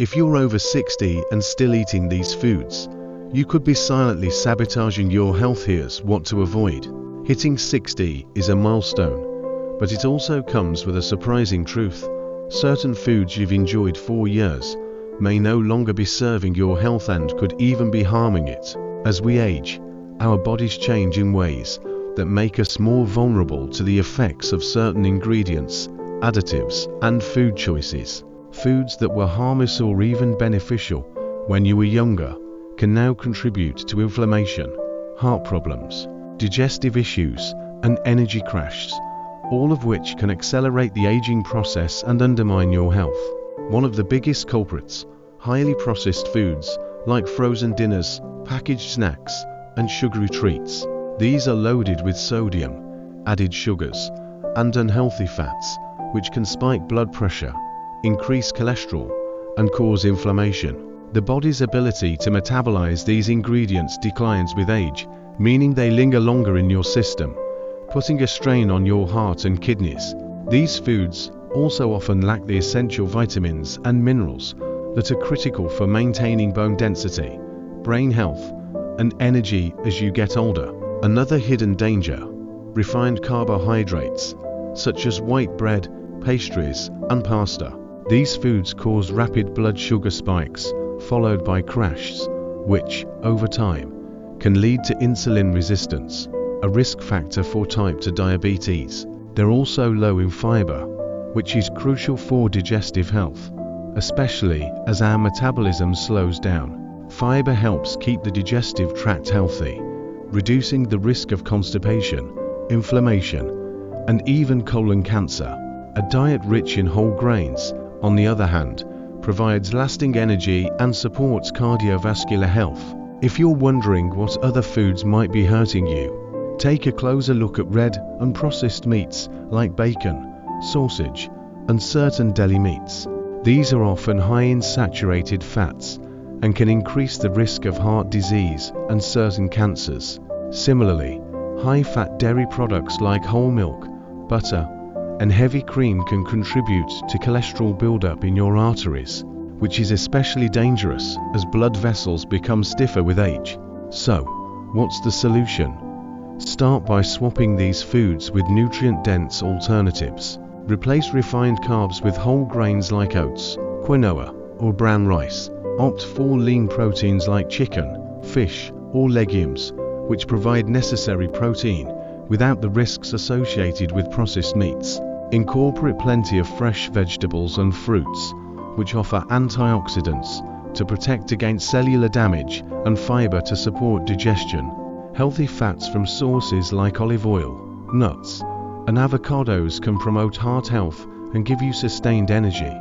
If you're over 60 and still eating these foods, you could be silently sabotaging your health. Here's what to avoid. Hitting 60 is a milestone, but it also comes with a surprising truth. Certain foods you've enjoyed for years may no longer be serving your health and could even be harming it. As we age, our bodies change in ways that make us more vulnerable to the effects of certain ingredients, additives, and food choices. Foods that were harmless or even beneficial when you were younger can now contribute to inflammation, heart problems, digestive issues, and energy crashes, all of which can accelerate the aging process and undermine your health. One of the biggest culprits, highly processed foods like frozen dinners, packaged snacks, and sugary treats. These are loaded with sodium, added sugars, and unhealthy fats, which can spike blood pressure, increase cholesterol, and cause inflammation. The body's ability to metabolize these ingredients declines with age, meaning they linger longer in your system, putting a strain on your heart and kidneys. These foods also often lack the essential vitamins and minerals that are critical for maintaining bone density, brain health, and energy as you get older. Another hidden danger: refined carbohydrates, such as white bread, pastries, and pasta. These foods cause rapid blood sugar spikes, followed by crashes, which, over time, can lead to insulin resistance, a risk factor for type 2 diabetes. They're also low in fiber, which is crucial for digestive health, especially as our metabolism slows down. Fiber helps keep the digestive tract healthy, reducing the risk of constipation, inflammation, and even colon cancer. A diet rich in whole grains, on the other hand, provides lasting energy and supports cardiovascular health. If you're wondering what other foods might be hurting you, take a closer look at red and processed meats like bacon, sausage, and certain deli meats. These are often high in saturated fats and can increase the risk of heart disease and certain cancers. Similarly, high-fat dairy products like whole milk, butter, and heavy cream can contribute to cholesterol buildup in your arteries, which is especially dangerous as blood vessels become stiffer with age. So, what's the solution? Start by swapping these foods with nutrient-dense alternatives. Replace refined carbs with whole grains like oats, quinoa, or brown rice. Opt for lean proteins like chicken, fish, or legumes, which provide necessary protein without the risks associated with processed meats. Incorporate plenty of fresh vegetables and fruits, which offer antioxidants to protect against cellular damage, and fiber to support digestion. Healthy fats from sources like olive oil, nuts, and avocados can promote heart health and give you sustained energy.